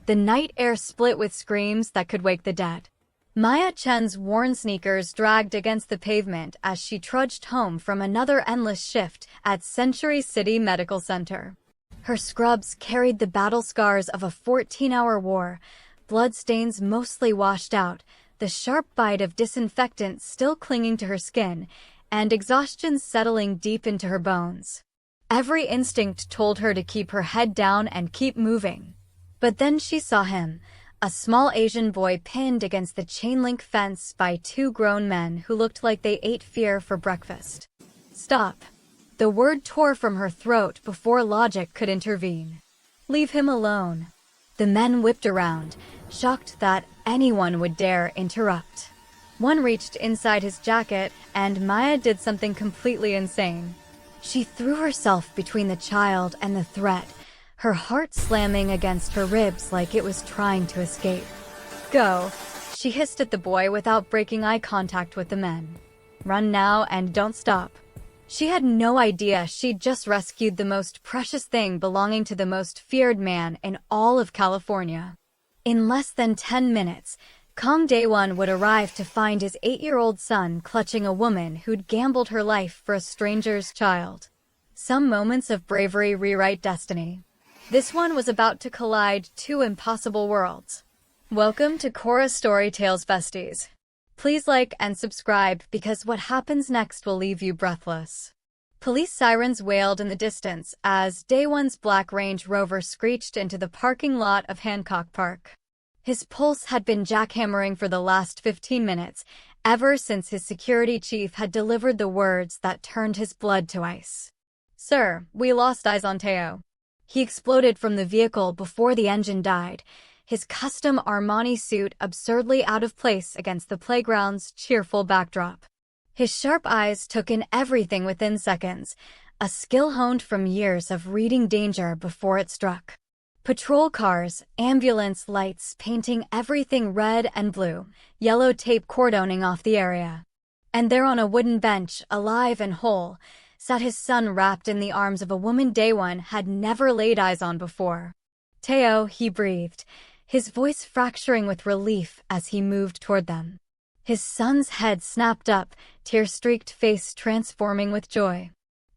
The night air split with screams that could wake the dead. Maya Chen's worn sneakers dragged against the pavement as she trudged home from another endless shift at Century City Medical Center. Her scrubs carried the battle scars of a 14-hour war, bloodstains mostly washed out, the sharp bite of disinfectant still clinging to her skin, and exhaustion settling deep into her bones. Every instinct told her to keep her head down and keep moving. But then she saw him, a small Asian boy pinned against the chain-link fence by two grown men who looked like they ate fear for breakfast. Stop. The word tore from her throat before logic could intervene. Leave him alone. The men whipped around, shocked that anyone would dare interrupt. One reached inside his jacket, and Maya did something completely insane. She threw herself between the child and the threat, her heart slamming against her ribs like it was trying to escape. Go, she hissed at the boy without breaking eye contact with the men. Run now and don't stop. She had no idea she'd just rescued the most precious thing belonging to the most feared man in all of California. In less than 10 minutes, Kang Dae-won would arrive to find his 8-year-old son clutching a woman who'd gambled her life for a stranger's child. Some moments of bravery rewrite destiny. This one was about to collide two impossible worlds. Welcome to Korra Story Tales Besties. Please like and subscribe because what happens next will leave you breathless. Police sirens wailed in the distance as Dae-won's black Range Rover screeched into the parking lot of Hancock Park. His pulse had been jackhammering for the last 15 minutes, ever since his security chief had delivered the words that turned his blood to ice. Sir, we lost eyes on Tae-oh. He exploded from the vehicle before the engine died, his custom Armani suit absurdly out of place against the playground's cheerful backdrop. His sharp eyes took in everything within seconds, a skill honed from years of reading danger before it struck. Patrol cars, ambulance lights painting everything red and blue, yellow tape cordoning off the area. And there on a wooden bench, alive and whole, sat his son wrapped in the arms of a woman Dae-won had never laid eyes on before. Tae-oh, he breathed, his voice fracturing with relief as he moved toward them. His son's head snapped up, tear-streaked face transforming with joy.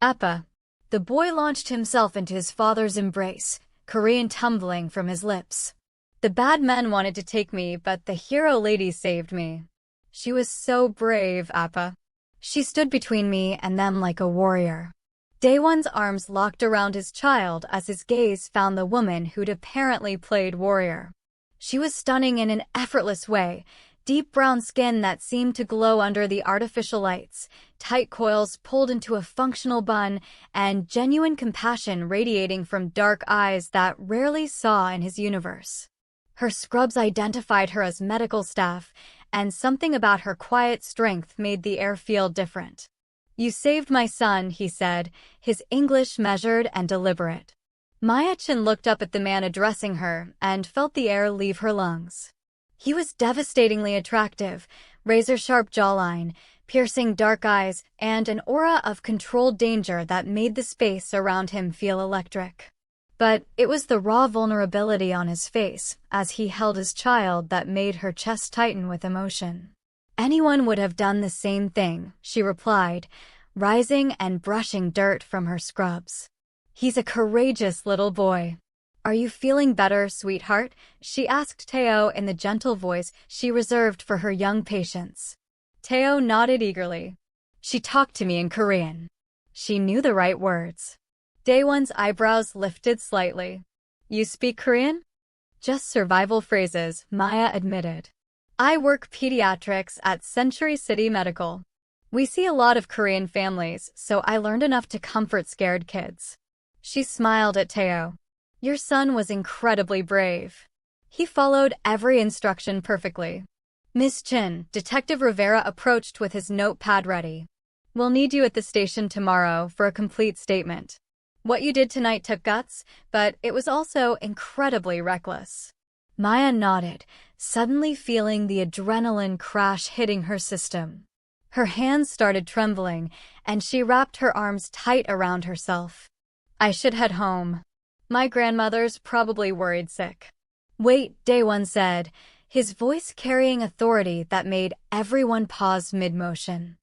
Appa. The boy launched himself into his father's embrace, Korean tumbling from his lips. The bad men wanted to take me, but the hero lady saved me. She was so brave, Appa. She stood between me and them like a warrior. Dae-won's arms locked around his child as his gaze found the woman who'd apparently played warrior. She was stunning in an effortless way, deep brown skin that seemed to glow under the artificial lights, tight coils pulled into a functional bun, and genuine compassion radiating from dark eyes that rarely saw in his universe. Her scrubs identified her as medical staff, and something about her quiet strength made the air feel different. You saved my son, he said, his English measured and deliberate. Maya Chen looked up at the man addressing her and felt the air leave her lungs. He was devastatingly attractive, razor-sharp jawline, piercing dark eyes, and an aura of controlled danger that made the space around him feel electric. But it was the raw vulnerability on his face, as he held his child, that made her chest tighten with emotion. Anyone would have done the same thing, she replied, rising and brushing dirt from her scrubs. He's a courageous little boy. Are you feeling better, sweetheart? She asked Tae-oh in the gentle voice she reserved for her young patients. Tae-oh nodded eagerly. She talked to me in Korean. She knew the right words. Dae-won's eyebrows lifted slightly. You speak Korean? Just survival phrases, Maya admitted. I work pediatrics at Century City Medical. We see a lot of Korean families, so I learned enough to comfort scared kids. She smiled at Tae-oh. Your son was incredibly brave. He followed every instruction perfectly. Miss Chen, Detective Rivera approached with his notepad ready. We'll need you at the station tomorrow for a complete statement. What you did tonight took guts, but it was also incredibly reckless. Maya nodded, suddenly feeling the adrenaline crash hitting her system. Her hands started trembling, and she wrapped her arms tight around herself. I should head home. My grandmother's probably worried sick. Wait, Dae-won said, his voice carrying authority that made everyone pause mid-motion.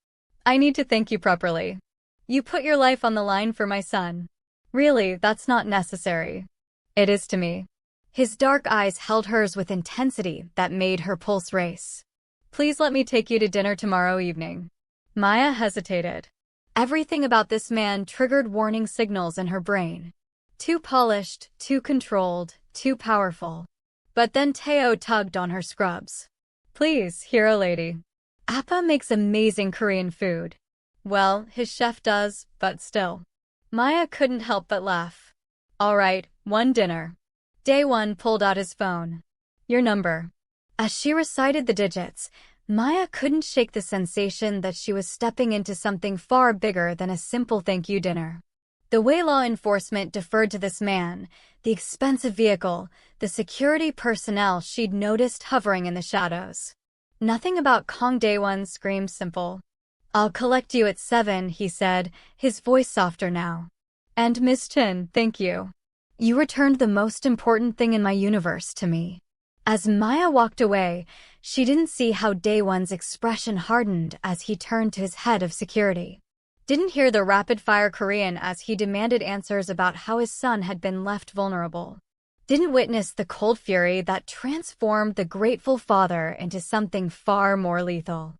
I need to thank you properly. You put your life on the line for my son. Really, that's not necessary. It is to me. His dark eyes held hers with intensity that made her pulse race. Please let me take you to dinner tomorrow evening. Maya hesitated. Everything about this man triggered warning signals in her brain. Too polished, too controlled, too powerful. But then Tae-oh tugged on her scrubs. Please, hero lady. Appa makes amazing Korean food. Well, his chef does, but still. Maya couldn't help but laugh. All right, one dinner. Dae-won pulled out his phone. Your number. As she recited the digits, Maya couldn't shake the sensation that she was stepping into something far bigger than a simple thank you dinner. The way law enforcement deferred to this man, the expensive vehicle, the security personnel she'd noticed hovering in the shadows. Nothing about Kang Dae-won screamed simple. I'll collect you at 7, he said, his voice softer now. And Miss Chen, thank you. You returned the most important thing in my universe to me. As Maya walked away, she didn't see how Dae-won's expression hardened as he turned to his head of security. Didn't hear the rapid-fire Korean as he demanded answers about how his son had been left vulnerable. Didn't witness the cold fury that transformed the grateful father into something far more lethal.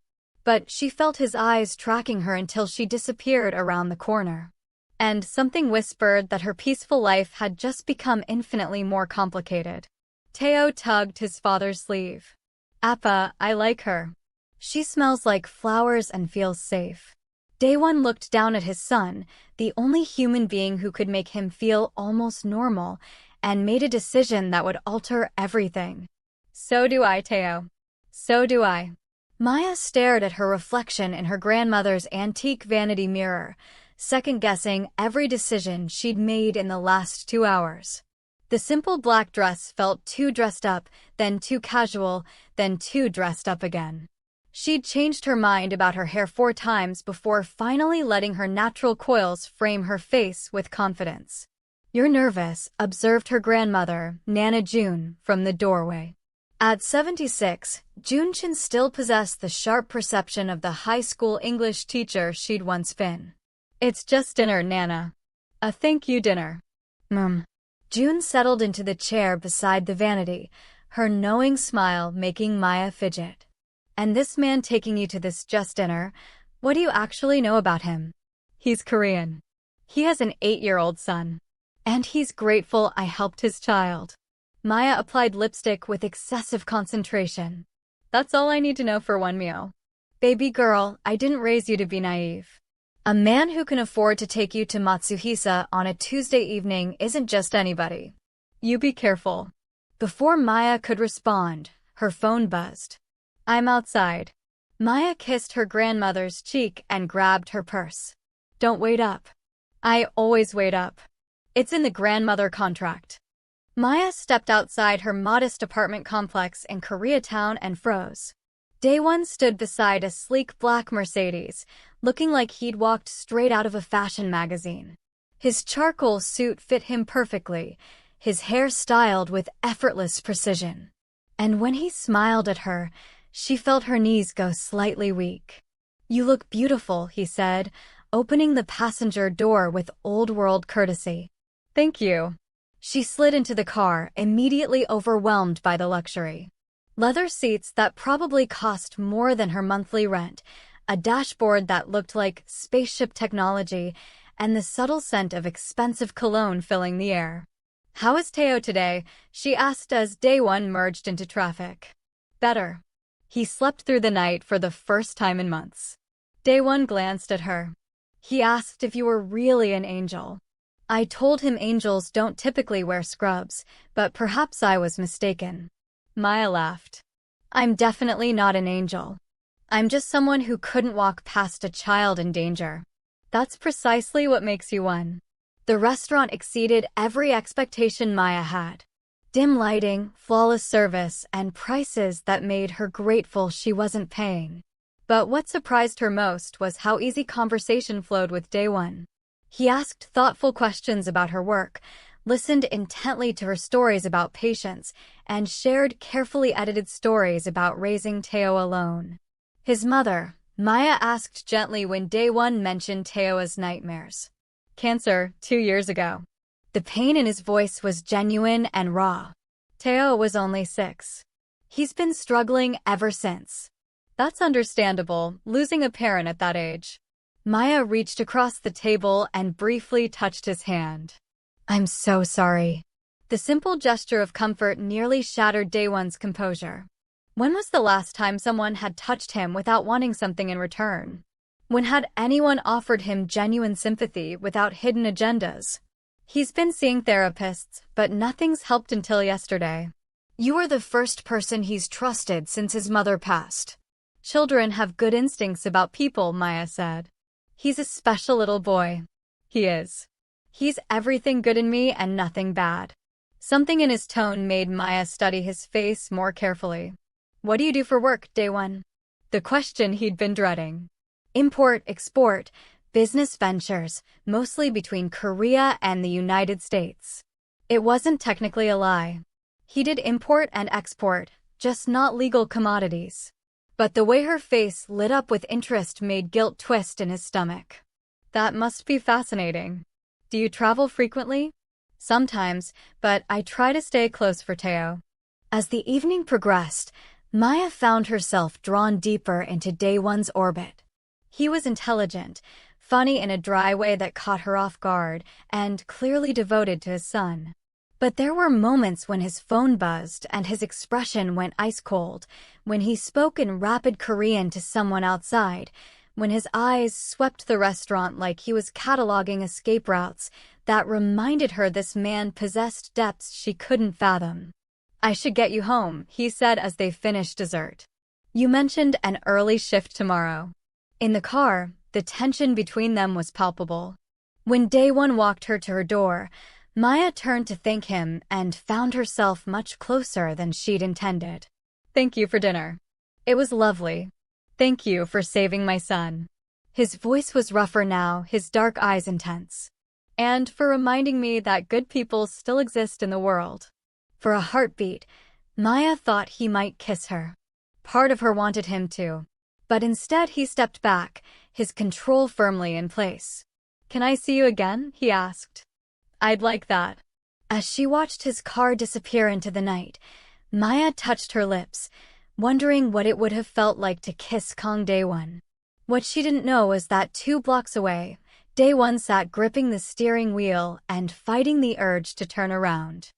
But she felt his eyes tracking her until she disappeared around the corner. And something whispered that her peaceful life had just become infinitely more complicated. Tae-oh tugged his father's sleeve. Appa, I like her. She smells like flowers and feels safe. Dae-won looked down at his son, the only human being who could make him feel almost normal, and made a decision that would alter everything. So do I, Tae-oh. So do I. Maya stared at her reflection in her grandmother's antique vanity mirror, second-guessing every decision she'd made in the last 2 hours. The simple black dress felt too dressed up, then too casual, then too dressed up again. She'd changed her mind about her hair 4 times before finally letting her natural coils frame her face with confidence. You're nervous, observed her grandmother, Nana June, from the doorway. At 76, Jun-chin still possessed the sharp perception of the high school English teacher she'd once been. It's just dinner, Nana. A thank you dinner. June settled into the chair beside the vanity, her knowing smile making Maya fidget. And this man taking you to this just dinner, what do you actually know about him? He's Korean. He has an 8-year-old son. And he's grateful I helped his child. Maya applied lipstick with excessive concentration. That's all I need to know for one meal. Baby girl, I didn't raise you to be naive. A man who can afford to take you to Matsuhisa on a Tuesday evening isn't just anybody. You be careful. Before Maya could respond, her phone buzzed. I'm outside. Maya kissed her grandmother's cheek and grabbed her purse. Don't wait up. I always wait up. It's in the grandmother contract. Maya stepped outside her modest apartment complex in Koreatown and froze. Dae-won stood beside a sleek black Mercedes, looking like he'd walked straight out of a fashion magazine. His charcoal suit fit him perfectly, his hair styled with effortless precision. And when he smiled at her, she felt her knees go slightly weak. You look beautiful, he said, opening the passenger door with old-world courtesy. Thank you. She slid into the car, immediately overwhelmed by the luxury. Leather seats that probably cost more than her monthly rent, a dashboard that looked like spaceship technology, and the subtle scent of expensive cologne filling the air. How is Tae-oh today? She asked as Dae-won merged into traffic. Better. He slept through the night for the first time in months. Dae-won glanced at her. He asked if you were really an angel. I told him angels don't typically wear scrubs, but perhaps I was mistaken. Maya laughed. I'm definitely not an angel. I'm just someone who couldn't walk past a child in danger. That's precisely what makes you one. The restaurant exceeded every expectation Maya had. Dim lighting, flawless service, and prices that made her grateful she wasn't paying. But what surprised her most was how easy conversation flowed with Dae-won. He asked thoughtful questions about her work, listened intently to her stories about patience, and shared carefully edited stories about raising Tae-oh alone. His mother, Maya, asked gently when Dae-won mentioned Tae-oh's nightmares. Cancer, 2 years ago. The pain in his voice was genuine and raw. Tae-oh was only 6. He's been struggling ever since. That's understandable, losing a parent at that age. Maya reached across the table and briefly touched his hand. I'm so sorry. The simple gesture of comfort nearly shattered Dae-won's composure. When was the last time someone had touched him without wanting something in return? When had anyone offered him genuine sympathy without hidden agendas? He's been seeing therapists, but nothing's helped until yesterday. You are the first person he's trusted since his mother passed. Children have good instincts about people, Maya said. He's a special little boy. He is. He's everything good in me and nothing bad. Something in his tone made Maya study his face more carefully. What do you do for work, Dae-won? The question he'd been dreading. Import, export, business ventures, mostly between Korea and the United States. It wasn't technically a lie. He did import and export, just not legal commodities. But the way her face lit up with interest made guilt twist in his stomach. That must be fascinating. Do you travel frequently? Sometimes, but I try to stay close for Tae-oh. As the evening progressed, Maya found herself drawn deeper into Dae-won's orbit. He was intelligent, funny in a dry way that caught her off guard, and clearly devoted to his son. But there were moments when his phone buzzed and his expression went ice cold, when he spoke in rapid Korean to someone outside, when his eyes swept the restaurant like he was cataloging escape routes that reminded her this man possessed depths she couldn't fathom. I should get you home, he said as they finished dessert. You mentioned an early shift tomorrow. In the car, the tension between them was palpable. When Dae-won walked her to her door, Maya turned to thank him and found herself much closer than she'd intended. Thank you for dinner. It was lovely. Thank you for saving my son. His voice was rougher now, his dark eyes intense. And for reminding me that good people still exist in the world. For a heartbeat, Maya thought he might kiss her. Part of her wanted him to. But instead he stepped back, his control firmly in place. Can I see you again? He asked. I'd like that. As she watched his car disappear into the night, Maya touched her lips, wondering what it would have felt like to kiss Kang Dae-won. What she didn't know was that 2 blocks away, Dae-won sat gripping the steering wheel and fighting the urge to turn around.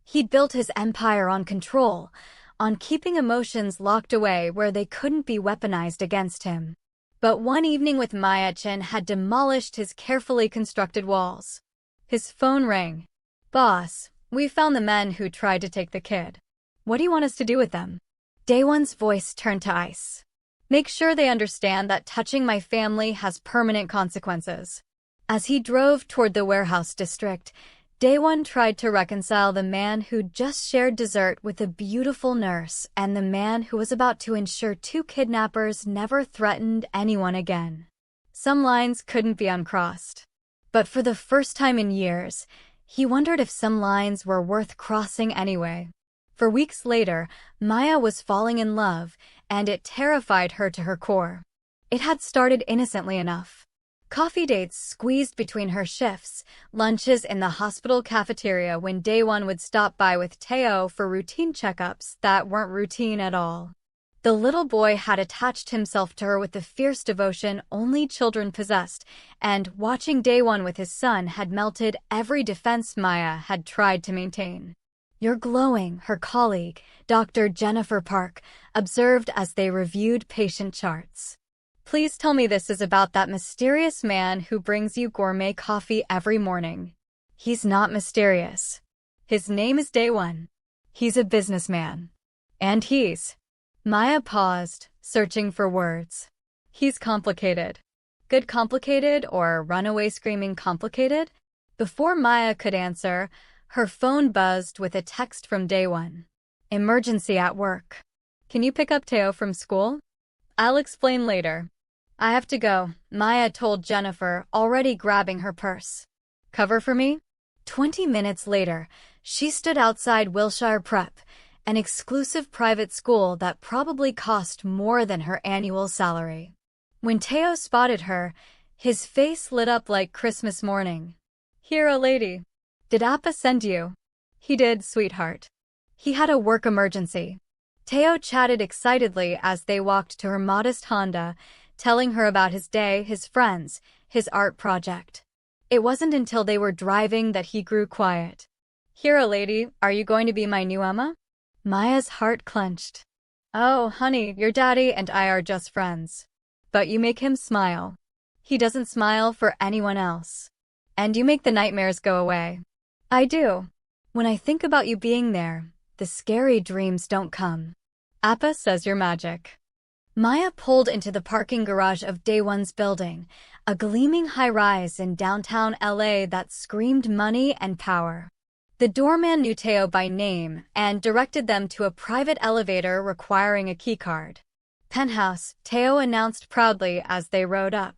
He'd built his empire on control, on keeping emotions locked away where they couldn't be weaponized against him. But one evening with Maya Chen had demolished his carefully constructed walls. His phone rang. Boss, we found the men who tried to take the kid. What do you want us to do with them? Dae-won's voice turned to ice. Make sure they understand that touching my family has permanent consequences. As he drove toward the warehouse district, Dae-won tried to reconcile the man who'd just shared dessert with a beautiful nurse and the man who was about to ensure 2 kidnappers never threatened anyone again. Some lines couldn't be uncrossed. But for the first time in years, he wondered if some lines were worth crossing anyway. For weeks later, Maya was falling in love, and it terrified her to her core. It had started innocently enough. Coffee dates squeezed between her shifts, lunches in the hospital cafeteria when Dae-won would stop by with Tae-oh for routine checkups that weren't routine at all. The little boy had attached himself to her with the fierce devotion only children possessed, and watching Dae-won with his son had melted every defense Maya had tried to maintain. You're glowing, her colleague, Dr. Jennifer Park, observed as they reviewed patient charts. Please tell me this is about that mysterious man who brings you gourmet coffee every morning. He's not mysterious. His name is Dae-won. He's a businessman. And he's... Maya paused, searching for words. He's complicated. Good complicated or runaway screaming complicated? Before Maya could answer, her phone buzzed with a text from Dae-won. Emergency at work. Can you pick up Tae-oh from school? I'll explain later. I have to go, Maya told Jennifer, already grabbing her purse. Cover for me? 20 minutes later, she stood outside Wilshire Prep, an exclusive private school that probably cost more than her annual salary. When Tae-oh spotted her, his face lit up like Christmas morning. "Here, lady. Did Appa send you?" "He did, sweetheart. He had a work emergency." Tae-oh chatted excitedly as they walked to her modest Honda, telling her about his day, his friends, his art project. It wasn't until they were driving that he grew quiet. "Here, lady, are you going to be my new Emma?" Maya's heart clenched. "Oh, honey, your daddy and I are just friends. But you make him smile. He doesn't smile for anyone else. And you make the nightmares go away." "I do. When I think about you being there, the scary dreams don't come." "Appa says you're magic." Maya pulled into the parking garage of Dae-won's building, a gleaming high-rise in downtown LA that screamed money and power. The doorman knew Tae-oh by name and directed them to a private elevator requiring a keycard. "Penthouse," Tae-oh announced proudly as they rode up.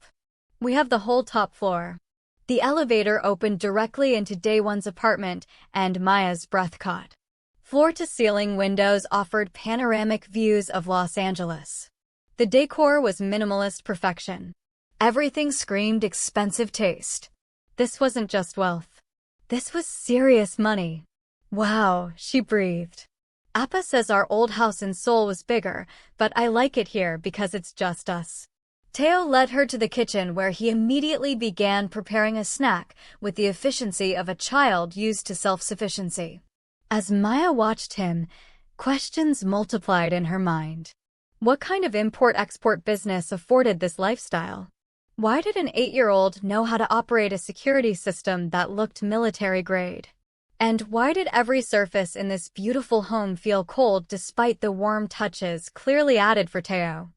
"We have the whole top floor." The elevator opened directly into Dae-won's apartment, and Maya's breath caught. Floor-to-ceiling windows offered panoramic views of Los Angeles. The decor was minimalist perfection. Everything screamed expensive taste. This wasn't just wealth. This was serious money. "Wow," she breathed. "Appa says our old house in Seoul was bigger, but I like it here because it's just us." Tae-oh led her to the kitchen where he immediately began preparing a snack with the efficiency of a child used to self-sufficiency. As Maya watched him, questions multiplied in her mind. What kind of import-export business afforded this lifestyle? Why did an 8-year-old know how to operate a security system that looked military-grade? And why did every surface in this beautiful home feel cold despite the warm touches clearly added for Tae-oh?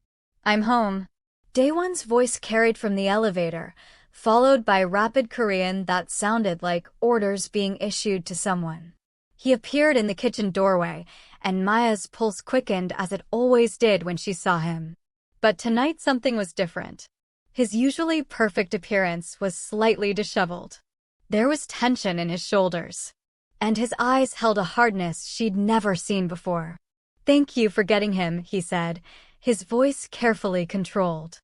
"I'm home." Dae-won's voice carried from the elevator, followed by rapid Korean that sounded like orders being issued to someone. He appeared in the kitchen doorway, and Maya's pulse quickened as it always did when she saw him. But tonight something was different. His usually perfect appearance was slightly disheveled. There was tension in his shoulders, and his eyes held a hardness she'd never seen before. "Thank you for getting him," he said, his voice carefully controlled.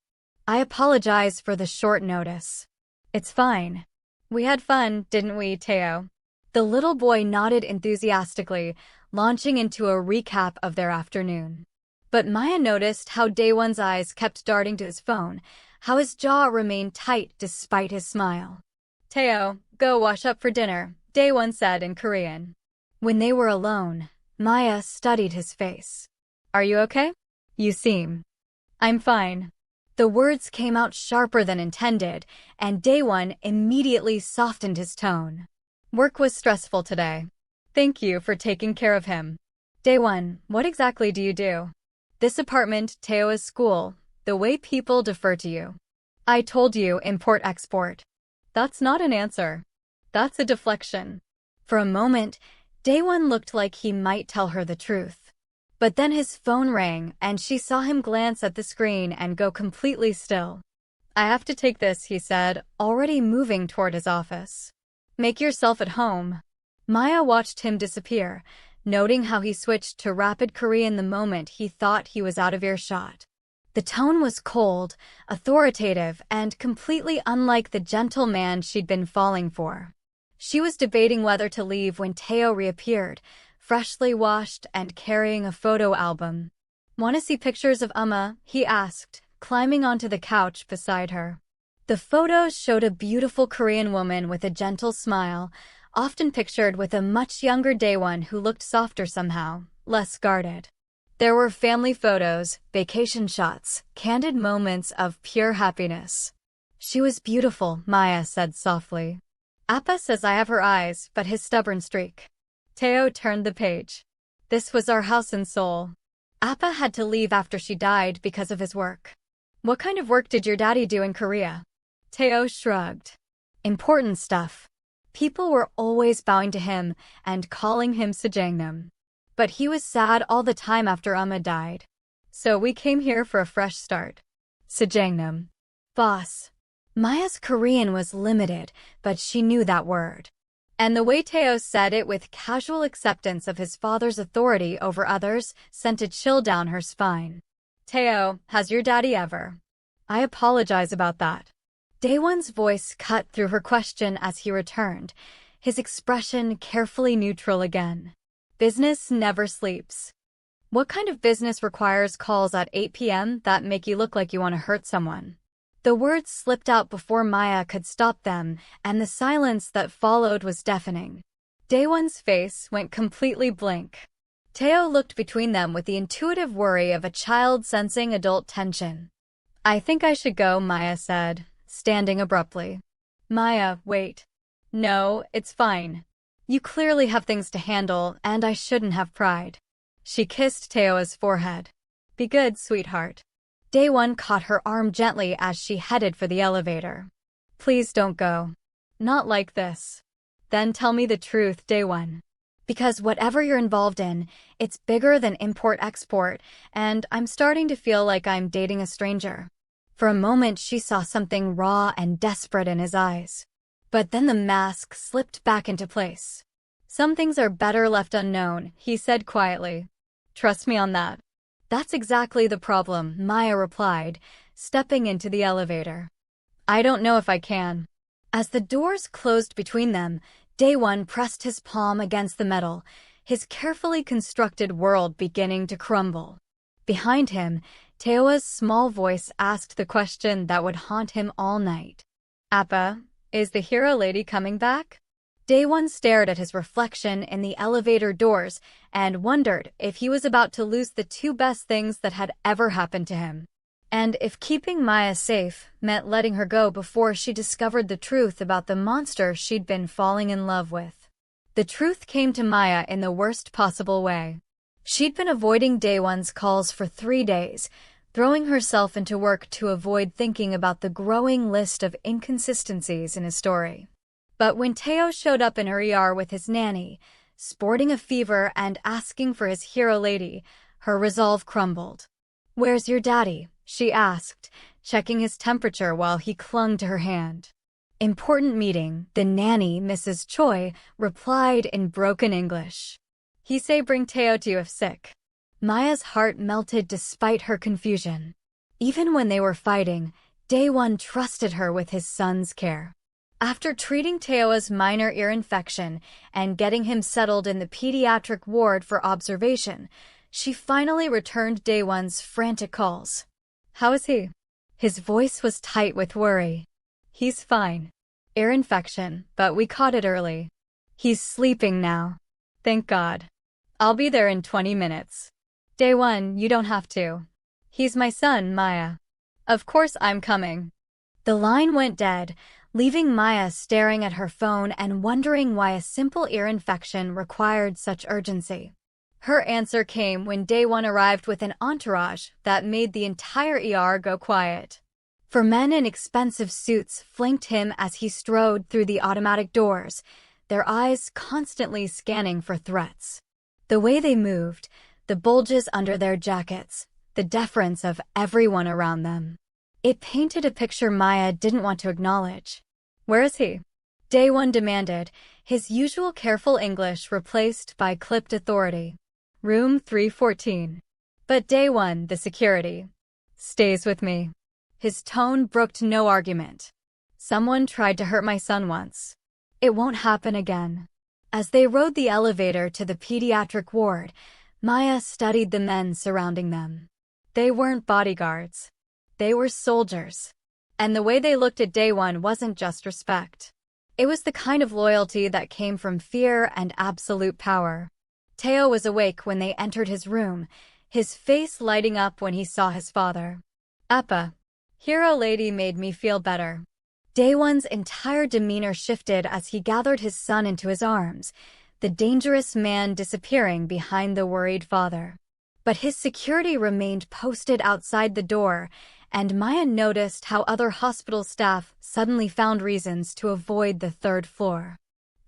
"I apologize for the short notice." "It's fine. We had fun, didn't we, Tae-oh?" The little boy nodded enthusiastically, launching into a recap of their afternoon. But Maya noticed how Dae-won's eyes kept darting to his phone, how his jaw remained tight despite his smile. "Tae-oh, go wash up for dinner," Dae-won said in Korean. When they were alone, Maya studied his face. "Are you okay? You seem." "I'm fine." The words came out sharper than intended, and Dae-won immediately softened his tone. "Work was stressful today. Thank you for taking care of him." "Dae-won, what exactly do you do?" "This apartment, Tae-oh's school, the way people defer to you." "I told you, import-export." "That's not an answer. That's a deflection." For a moment, Dae-won looked like he might tell her the truth. But then his phone rang, and she saw him glance at the screen and go completely still. "I have to take this," he said, already moving toward his office. "Make yourself at home." Maya watched him disappear, noting how he switched to rapid Korean the moment he thought he was out of earshot. The tone was cold, authoritative, and completely unlike the gentle man she'd been falling for. She was debating whether to leave when Tae-oh reappeared, freshly washed and carrying a photo album. "Want to see pictures of Amma?" he asked, climbing onto the couch beside her. The photos showed a beautiful Korean woman with a gentle smile, often pictured with a much younger Dae-won who looked softer somehow, less guarded. There were family photos, vacation shots, candid moments of pure happiness. "She was beautiful," Maya said softly. "Appa says I have her eyes, but his stubborn streak." Tae-oh turned the page. "This was our house in Seoul. Appa had to leave after she died because of his work." "What kind of work did your daddy do in Korea?" Tae-oh shrugged. "Important stuff. People were always bowing to him and calling him Sajangnam. But he was sad all the time after Amma died. So we came here for a fresh start." Sajangnam. Boss. Maya's Korean was limited, but she knew that word. And the way Tae-oh said it with casual acceptance of his father's authority over others sent a chill down her spine. Tae-oh, has your daddy ever? I apologize about that. Dae-won's voice cut through her question as he returned, his expression carefully neutral again. Business never sleeps. What kind of business requires calls at 8 p.m. that make you look like you want to hurt someone? The words slipped out before Maya could stop them, and the silence that followed was deafening. Dae-won's face went completely blank. Tae-oh looked between them with the intuitive worry of a child sensing adult tension. I think I should go, Maya said, standing abruptly. Maya, wait. No, it's fine. You clearly have things to handle, and I shouldn't have pried. She kissed Tae-oh's forehead. Be good, sweetheart. Dae-won caught her arm gently as she headed for the elevator. Please don't go. Not like this. Then tell me the truth, Dae-won. Because whatever you're involved in, it's bigger than import-export, and I'm starting to feel like I'm dating a stranger. For a moment, she saw something raw and desperate in his eyes. But then the mask slipped back into place. Some things are better left unknown, he said quietly. Trust me on that. That's exactly the problem, Maya replied, stepping into the elevator. I don't know if I can. As the doors closed between them, Dae-won pressed his palm against the metal, his carefully constructed world beginning to crumble. Behind him, Tae-oh's small voice asked the question that would haunt him all night. Appa, is the hero lady coming back? Dae-won stared at his reflection in the elevator doors and wondered if he was about to lose the two best things that had ever happened to him. And if keeping Maya safe meant letting her go before she discovered the truth about the monster she'd been falling in love with. The truth came to Maya in the worst possible way. She'd been avoiding Dae-won's calls for 3 days, throwing herself into work to avoid thinking about the growing list of inconsistencies in his story. But when Tae-oh showed up in her ER with his nanny, sporting a fever and asking for his hero lady, her resolve crumbled. Where's your daddy? She asked, checking his temperature while he clung to her hand. Important meeting, the nanny, Mrs. Choi, replied in broken English. He say bring Tae-oh to you if sick. Maya's heart melted despite her confusion. Even when they were fighting, Dae-won trusted her with his son's care. After treating Tae-oh's minor ear infection and getting him settled in the pediatric ward for observation, she finally returned Dae-won's frantic calls. How is he? His voice was tight with worry. He's fine. Ear infection, but we caught it early. He's sleeping now. Thank God. I'll be there in 20 minutes. Dae-won, you don't have to. He's my son, Maya. Of course I'm coming. The line went dead, leaving Maya staring at her phone and wondering why a simple ear infection required such urgency. Her answer came when Dae-won arrived with an entourage that made the entire ER go quiet. 4 men in expensive suits flanked him as he strode through the automatic doors, their eyes constantly scanning for threats. The way they moved, the bulges under their jackets, the deference of everyone around them. It painted a picture Maya didn't want to acknowledge. Where is he? Dae-won demanded, his usual careful English replaced by clipped authority. Room 314. But Dae-won, the security, stays with me. His tone brooked no argument. Someone tried to hurt my son once. It won't happen again. As they rode the elevator to the pediatric ward, Maya studied the men surrounding them. They weren't bodyguards. They were soldiers. And the way they looked at Dae-won wasn't just respect. It was the kind of loyalty that came from fear and absolute power. Tae-oh was awake when they entered his room, his face lighting up when he saw his father. Appa, hero lady made me feel better. Dae-won's entire demeanor shifted as he gathered his son into his arms, the dangerous man disappearing behind the worried father. But his security remained posted outside the door, and Maya noticed how other hospital staff suddenly found reasons to avoid the 3rd floor.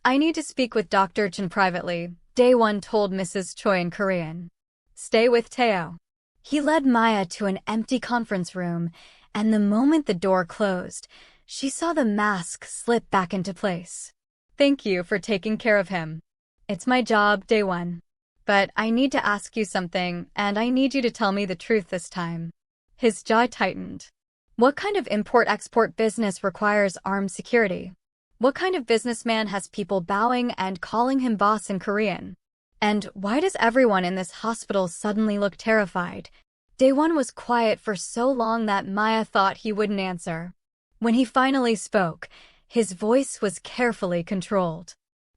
I need to speak with Dr. Chen privately, Dae-won told Mrs. Choi in Korean. Stay with Tae-oh. He led Maya to an empty conference room, and the moment the door closed, she saw the mask slip back into place. Thank you for taking care of him. It's my job, Dae-won. But I need to ask you something, and I need you to tell me the truth this time. His jaw tightened. What kind of import-export business requires armed security? What kind of businessman has people bowing and calling him boss in Korean? And why does everyone in this hospital suddenly look terrified? Dae-won was quiet for so long that Maya thought he wouldn't answer. When he finally spoke, his voice was carefully controlled.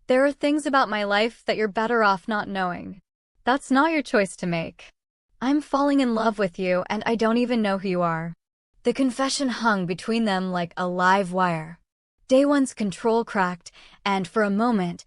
There are things about my life that you're better off not knowing. That's not your choice to make. I'm falling in love with you and I don't even know who you are. The confession hung between them like a live wire. Dae-won's control cracked, and for a moment,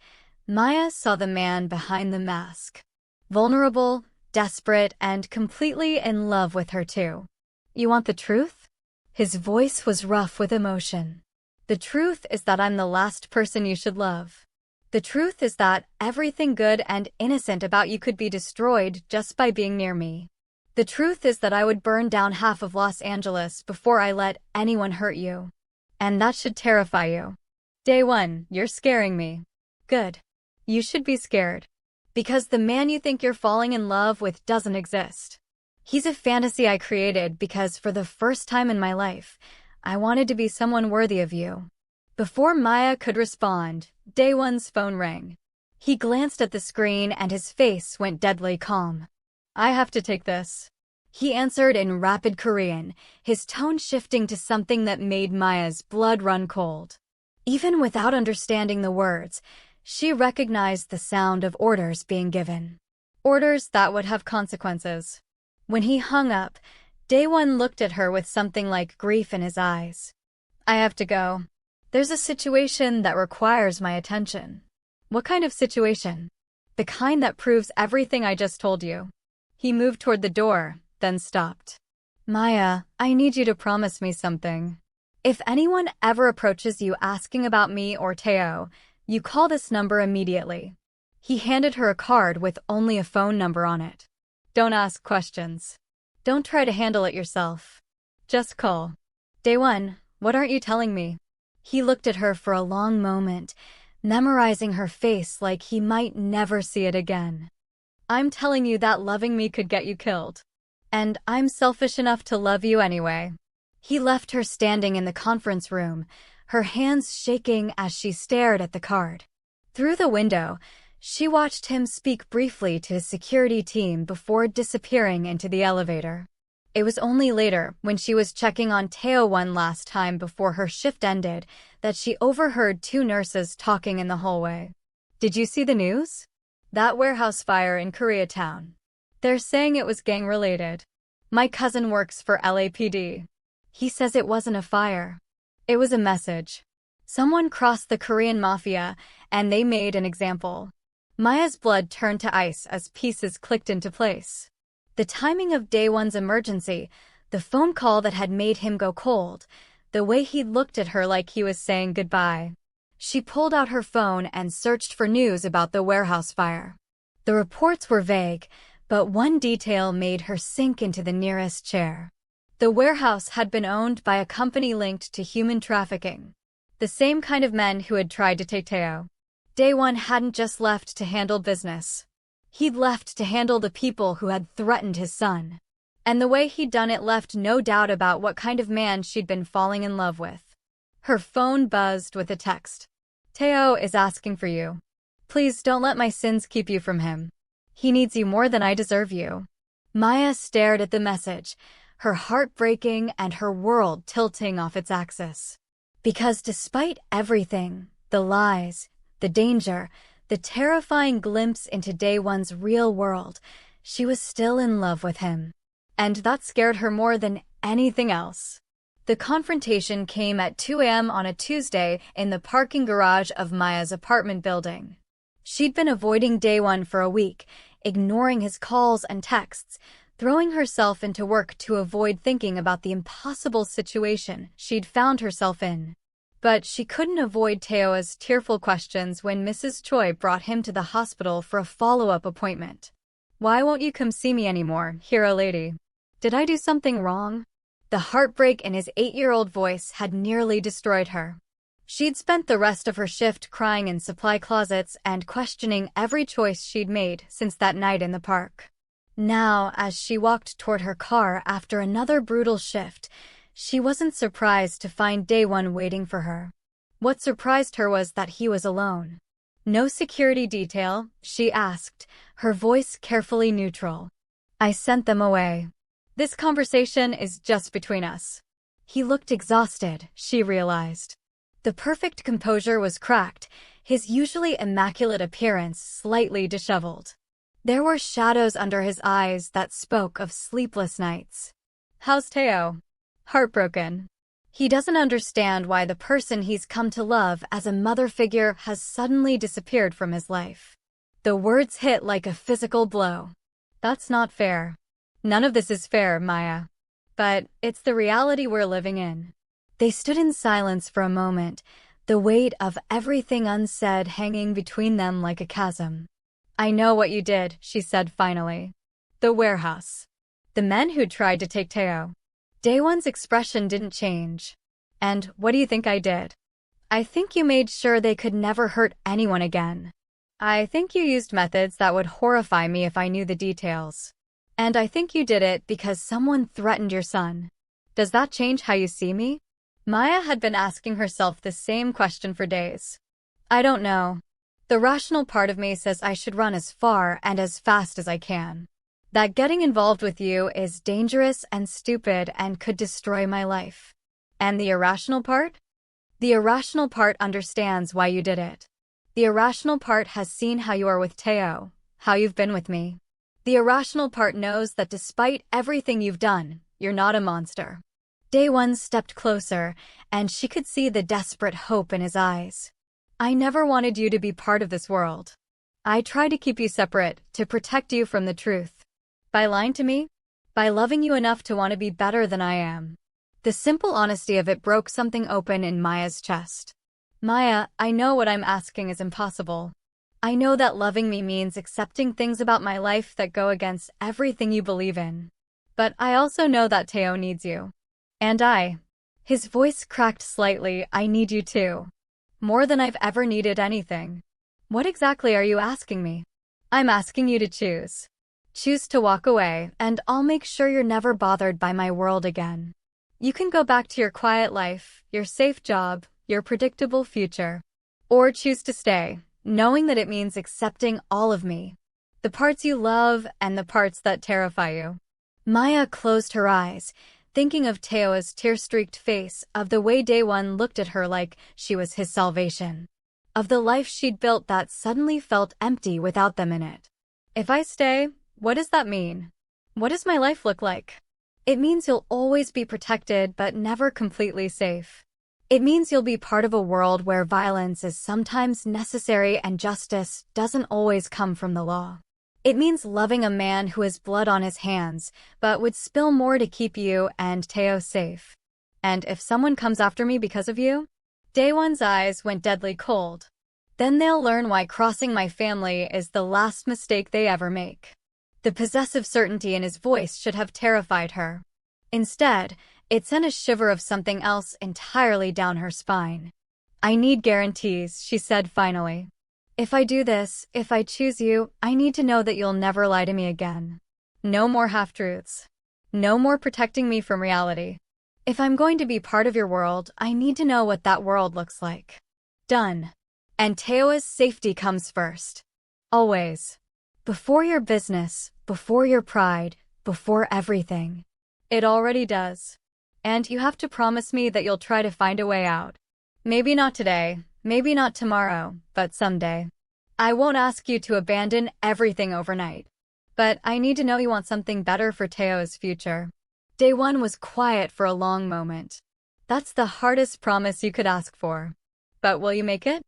Maya saw the man behind the mask. Vulnerable, desperate, and completely in love with her too. You want the truth? His voice was rough with emotion. The truth is that I'm the last person you should love. The truth is that everything good and innocent about you could be destroyed just by being near me. The truth is that I would burn down half of Los Angeles before I let anyone hurt you. And that should terrify you. Dae-won, you're scaring me. Good. You should be scared. Because the man you think you're falling in love with doesn't exist. He's a fantasy I created because for the first time in my life, I wanted to be someone worthy of you. Before Maya could respond, Dae-won's phone rang. He glanced at the screen and his face went deadly calm. I have to take this. He answered in rapid Korean, his tone shifting to something that made Maya's blood run cold. Even without understanding the words, she recognized the sound of orders being given. Orders that would have consequences. When he hung up, Dae-won looked at her with something like grief in his eyes. I have to go. There's a situation that requires my attention. What kind of situation? The kind that proves everything I just told you. He moved toward the door, then stopped. Maya, I need you to promise me something. If anyone ever approaches you asking about me or Tae-oh, you call this number immediately. He handed her a card with only a phone number on it. Don't ask questions. Don't try to handle it yourself. Just call. Dae-won, what aren't you telling me? He looked at her for a long moment, memorizing her face like he might never see it again. I'm telling you that loving me could get you killed. And I'm selfish enough to love you anyway. He left her standing in the conference room, her hands shaking as she stared at the card. Through the window, she watched him speak briefly to his security team before disappearing into the elevator. It was only later, when she was checking on Tae-oh one last time before her shift ended, that she overheard two nurses talking in the hallway. Did you see the news? That warehouse fire in Koreatown. They're saying it was gang-related. My cousin works for LAPD. He says it wasn't a fire. It was a message. Someone crossed the Korean Mafia, and they made an example. Maya's blood turned to ice as pieces clicked into place. The timing of Dae-won's emergency, the phone call that had made him go cold, the way he looked at her like he was saying goodbye. She pulled out her phone and searched for news about the warehouse fire. The reports were vague, but one detail made her sink into the nearest chair. The warehouse had been owned by a company linked to human trafficking. The same kind of men who had tried to take Tae-oh. Dae-won hadn't just left to handle business. He'd left to handle the people who had threatened his son. And the way he'd done it left no doubt about what kind of man she'd been falling in love with. Her phone buzzed with a text. Tae-oh is asking for you. Please don't let my sins keep you from him. He needs you more than I deserve you. Maya stared at the message, her heart breaking and her world tilting off its axis. Because despite everything, the lies, the danger, the terrifying glimpse into Dae-won's real world, she was still in love with him. And that scared her more than anything else. The confrontation came at 2 a.m. on a Tuesday in the parking garage of Maya's apartment building. She'd been avoiding Dae-won for a week, ignoring his calls and texts, throwing herself into work to avoid thinking about the impossible situation she'd found herself in. But she couldn't avoid Tae-oh's tearful questions when Mrs. Choi brought him to the hospital for a follow-up appointment. Why won't you come see me anymore, hero lady? Did I do something wrong? The heartbreak in his 8-year-old voice had nearly destroyed her. She'd spent the rest of her shift crying in supply closets and questioning every choice she'd made since that night in the park. Now, as she walked toward her car after another brutal shift, she wasn't surprised to find Dae-won waiting for her. What surprised her was that he was alone. "No security detail?" she asked, her voice carefully neutral. "I sent them away. This conversation is just between us." He looked exhausted, she realized. The perfect composure was cracked, his usually immaculate appearance slightly disheveled. There were shadows under his eyes that spoke of sleepless nights. "How's Tae-oh?" "Heartbroken. He doesn't understand why the person he's come to love as a mother figure has suddenly disappeared from his life." The words hit like a physical blow. "That's not fair." "None of this is fair, Maya. But it's the reality we're living in." They stood in silence for a moment, the weight of everything unsaid hanging between them like a chasm. "I know what you did," she said finally. "The warehouse. The men who tried to take Tae-oh." Dae-won's expression didn't change. "And what do you think I did?" "I think you made sure they could never hurt anyone again. I think you used methods that would horrify me if I knew the details. And I think you did it because someone threatened your son. Does that change how you see me?" Maya had been asking herself the same question for days. "I don't know. The rational part of me says I should run as far and as fast as I can. That getting involved with you is dangerous and stupid and could destroy my life. And the irrational part? The irrational part understands why you did it. The irrational part has seen how you are with Tae-oh, how you've been with me. The irrational part knows that despite everything you've done, you're not a monster." Dae-won stepped closer, and she could see the desperate hope in his eyes. "I never wanted you to be part of this world. I tried to keep you separate, to protect you from the truth. By lying to me? By loving you enough to want to be better than I am." The simple honesty of it broke something open in Maya's chest. "Maya, I know what I'm asking is impossible. I know that loving me means accepting things about my life that go against everything you believe in. But I also know that Tae-oh needs you. And his voice cracked slightly, "I need you too. More than I've ever needed anything." "What exactly are you asking me?" "I'm asking you to choose. Choose to walk away, and I'll make sure you're never bothered by my world again. You can go back to your quiet life, your safe job, your predictable future. Or choose to stay, knowing that it means accepting all of me. The parts you love and the parts that terrify you." Maya closed her eyes, thinking of Tae-oh's tear-streaked face, of the way Dae-won looked at her like she was his salvation, of the life she'd built that suddenly felt empty without them in it. "If I stay, what does that mean? What does my life look like?" "It means you'll always be protected but never completely safe. It means you'll be part of a world where violence is sometimes necessary and justice doesn't always come from the law. It means loving a man who has blood on his hands, but would spill more to keep you and Tae-oh safe. And if someone comes after me because of you?" Dae-won's eyes went deadly cold. "Then they'll learn why crossing my family is the last mistake they ever make." The possessive certainty in his voice should have terrified her. Instead, it sent a shiver of something else entirely down her spine. "I need guarantees," she said finally. "If I do this, if I choose you, I need to know that you'll never lie to me again. No more half-truths. No more protecting me from reality. If I'm going to be part of your world, I need to know what that world looks like. Done. And Tae-oh's safety comes first. Always. Before your business, before your pride, before everything." "It already does. And you have to promise me that you'll try to find a way out. Maybe not today, maybe not tomorrow, but someday. I won't ask you to abandon everything overnight. But I need to know you want something better for Tae-oh's future." Dae-won was quiet for a long moment. "That's the hardest promise you could ask for. But will you make it?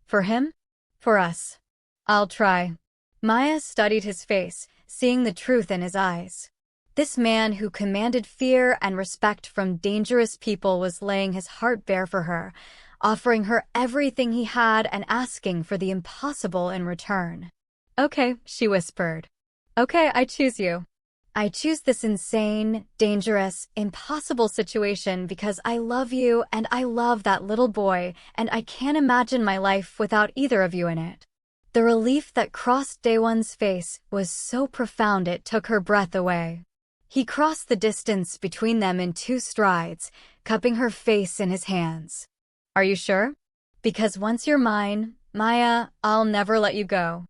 For him? For us?" "I'll try." Maya studied his face, seeing the truth in his eyes. This man who commanded fear and respect from dangerous people was laying his heart bare for her, offering her everything he had and asking for the impossible in return. "Okay," she whispered. "Okay, I choose you." I choose this insane, dangerous, impossible situation because I love you and I love that little boy, and I can't imagine my life without either of you in it." The relief that crossed Dae-won's face was so profound it took her breath away. He crossed the distance between them in 2 strides, cupping her face in his hands. "Are you sure? Because once you're mine, Maya, I'll never let you go.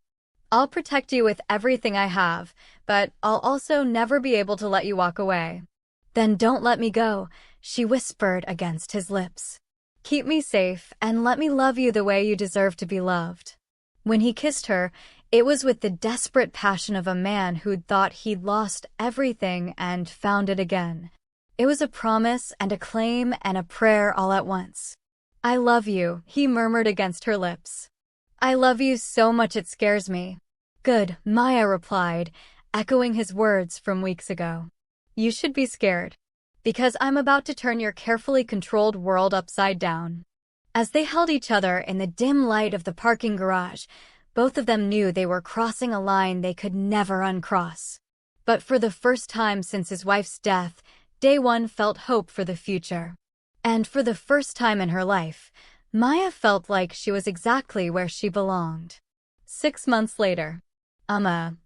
I'll protect you with everything I have, but I'll also never be able to let you walk away." "Then don't let me go," she whispered against his lips. "Keep me safe and let me love you the way you deserve to be loved." When he kissed her, it was with the desperate passion of a man who'd thought he'd lost everything and found it again. It was a promise and a claim and a prayer all at once. "I love you," he murmured against her lips. "I love you so much it scares me." "Good," Maya replied, echoing his words from weeks ago. "You should be scared. Because I'm about to turn your carefully controlled world upside down." As they held each other in the dim light of the parking garage, both of them knew they were crossing a line they could never uncross. But for the first time since his wife's death, Dae-won felt hope for the future. And for the first time in her life, Maya felt like she was exactly where she belonged. 6 months later.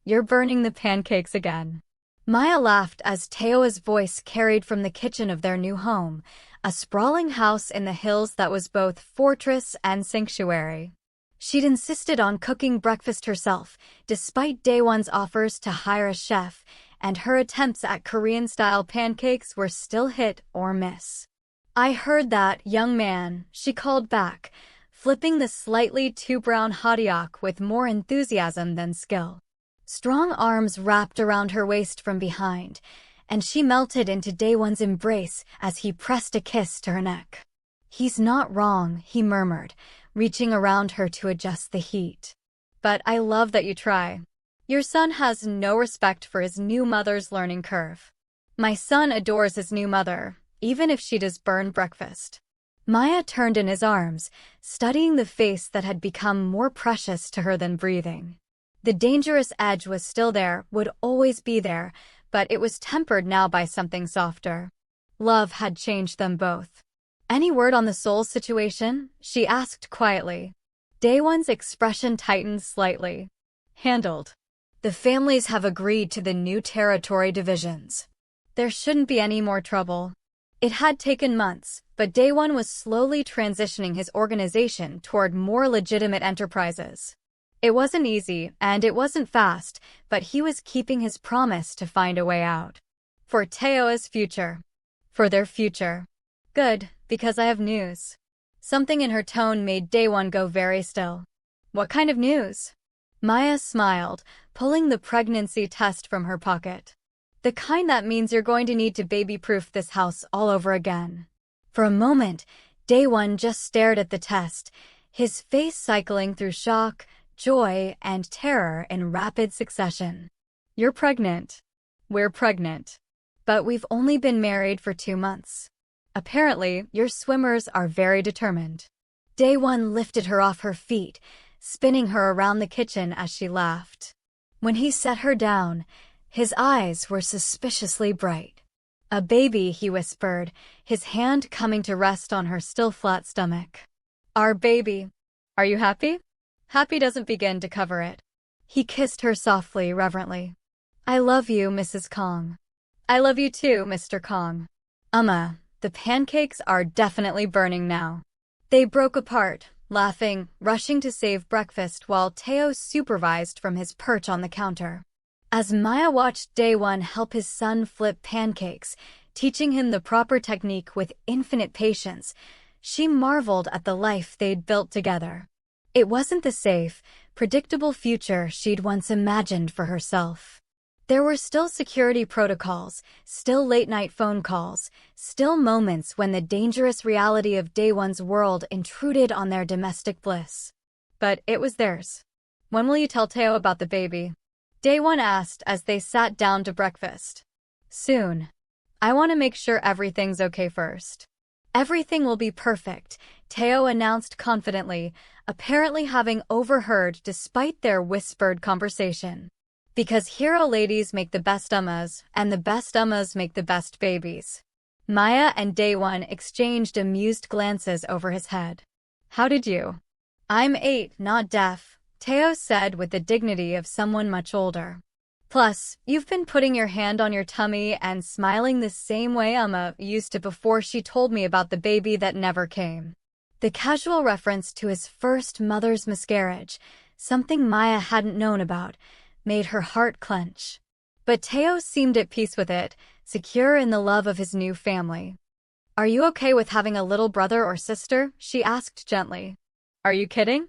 You're burning the pancakes again." Maya laughed as Tae-oh's voice carried from the kitchen of their new home, a sprawling house in the hills that was both fortress and sanctuary. She'd insisted on cooking breakfast herself, despite Dae-won's offers to hire a chef, and her attempts at Korean-style pancakes were still hit or miss. "I heard that, young man," she called back, flipping the slightly too brown hotteok with more enthusiasm than skill. Strong arms wrapped around her waist from behind, and she melted into Dae-won's embrace as he pressed a kiss to her neck. "He's not wrong," he murmured, reaching around her to adjust the heat. "But I love that you try. Your son has no respect for his new mother's learning curve." "My son adores his new mother, even if she does burn breakfast." Maya turned in his arms, studying the face that had become more precious to her than breathing. The dangerous edge was still there, would always be there, but it was tempered now by something softer. Love had changed them both. "Any word on the Seoul situation?" she asked quietly. Dae-won's expression tightened slightly. "Handled. The families have agreed to the new territory divisions. There shouldn't be any more trouble." It had taken months, but Dae-won was slowly transitioning his organization toward more legitimate enterprises. It wasn't easy, and it wasn't fast, but he was keeping his promise to find a way out. For Tae-oh's future. For their future. "Good, because I have news." Something in her tone made Dae-won go very still. "What kind of news?" Maya smiled, pulling the pregnancy test from her pocket. "The kind that means you're going to need to baby-proof this house all over again." For a moment, Dae-won just stared at the test, his face cycling through shock, joy, and terror in rapid succession. "You're pregnant. We're pregnant. But we've only been married for 2 months. Apparently, your swimmers are very determined." Dae-won lifted her off her feet, spinning her around the kitchen as she laughed. When he set her down, his eyes were suspiciously bright. "A baby," he whispered, his hand coming to rest on her still flat stomach. "Our baby. Are you happy?" Happy doesn't begin to cover it. He kissed her softly, reverently. "I love you, Mrs. Kang." "I love you too, Mr. Kang." The pancakes are definitely burning now." They broke apart, laughing, rushing to save breakfast while Tae-oh supervised from his perch on the counter. As Maya watched Dae-won help his son flip pancakes, teaching him the proper technique with infinite patience, she marveled at the life they'd built together. It wasn't the safe, predictable future she'd once imagined for herself. There were still security protocols, still late-night phone calls, still moments when the dangerous reality of Dae-won's world intruded on their domestic bliss. But it was theirs. "When will you tell Tae-oh about the baby?" Dae-won asked as they sat down to breakfast. "Soon. I want to make sure everything's okay first." "Everything will be perfect," Tae-oh announced confidently, apparently having overheard despite their whispered conversation. Because hero ladies make the best ummas, and the best ummas make the best babies. Maya and Dae-won exchanged amused glances over his head. How did you? I'm 8, not deaf, Tae-oh said with the dignity of someone much older. Plus, you've been putting your hand on your tummy and smiling the same way Amma used to before she told me about the baby that never came. The casual reference to his first mother's miscarriage, something Maya hadn't known about, made her heart clench. But Tae-oh seemed at peace with it, secure in the love of his new family. Are you okay with having a little brother or sister? She asked gently. Are you kidding?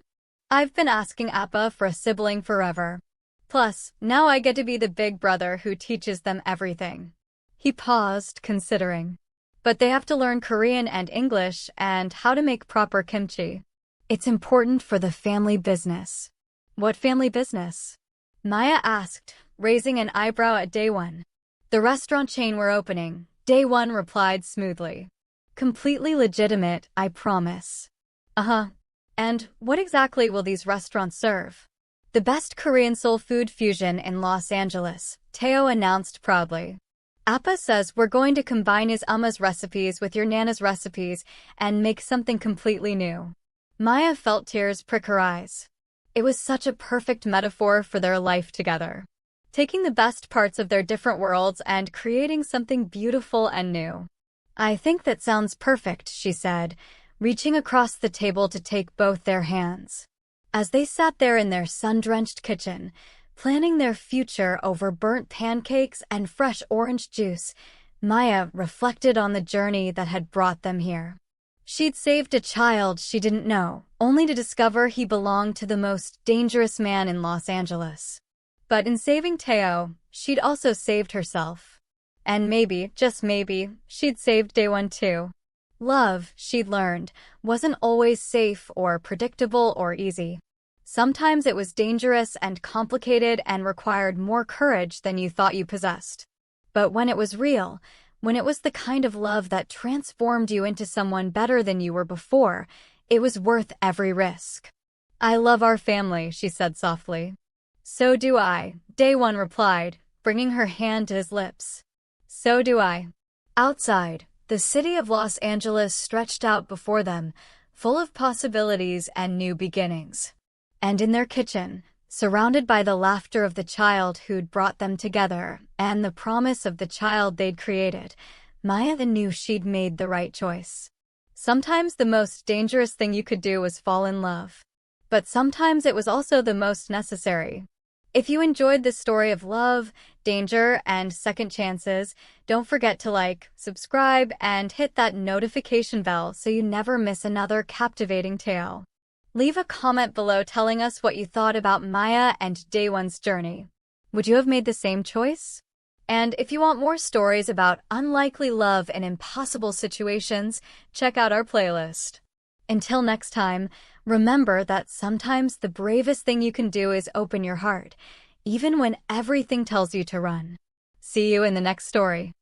I've been asking Appa for a sibling forever. Plus, now I get to be the big brother who teaches them everything. He paused, considering. But they have to learn Korean and English and how to make proper kimchi. It's important for the family business. What family business? Maya asked, raising an eyebrow at Dae-won. The restaurant chain we're opening, Dae-won replied smoothly. Completely legitimate, I promise. Uh-huh. And what exactly will these restaurants serve? The best Korean soul food fusion in Los Angeles, Tae-oh announced proudly. Appa says we're going to combine his Amma's recipes with your Nana's recipes and make something completely new. Maya felt tears prick her eyes. It was such a perfect metaphor for their life together. Taking the best parts of their different worlds and creating something beautiful and new. I think that sounds perfect, she said, reaching across the table to take both their hands. As they sat there in their sun-drenched kitchen, planning their future over burnt pancakes and fresh orange juice, Maya reflected on the journey that had brought them here. She'd saved a child she didn't know, only to discover he belonged to the most dangerous man in Los Angeles. But in saving Tae-oh, she'd also saved herself. And maybe, just maybe, she'd saved Dae-won too. Love, she'd learned, wasn't always safe or predictable or easy. Sometimes it was dangerous and complicated and required more courage than you thought you possessed. But when it was real, when it was the kind of love that transformed you into someone better than you were before, it was worth every risk. I love our family, she said softly. So do I, Dae-won replied, bringing her hand to his lips. So do I. Outside, the city of Los Angeles stretched out before them, full of possibilities and new beginnings. And in their kitchen, surrounded by the laughter of the child who'd brought them together and the promise of the child they'd created, Maya knew she'd made the right choice. Sometimes the most dangerous thing you could do was fall in love. But sometimes it was also the most necessary. If you enjoyed this story of love, danger, and second chances, don't forget to like, subscribe, and hit that notification bell so you never miss another captivating tale. Leave a comment below telling us what you thought about Maya and Dae-won's journey. Would you have made the same choice? And if you want more stories about unlikely love and impossible situations, check out our playlist. Until next time, remember that sometimes the bravest thing you can do is open your heart, even when everything tells you to run. See you in the next story.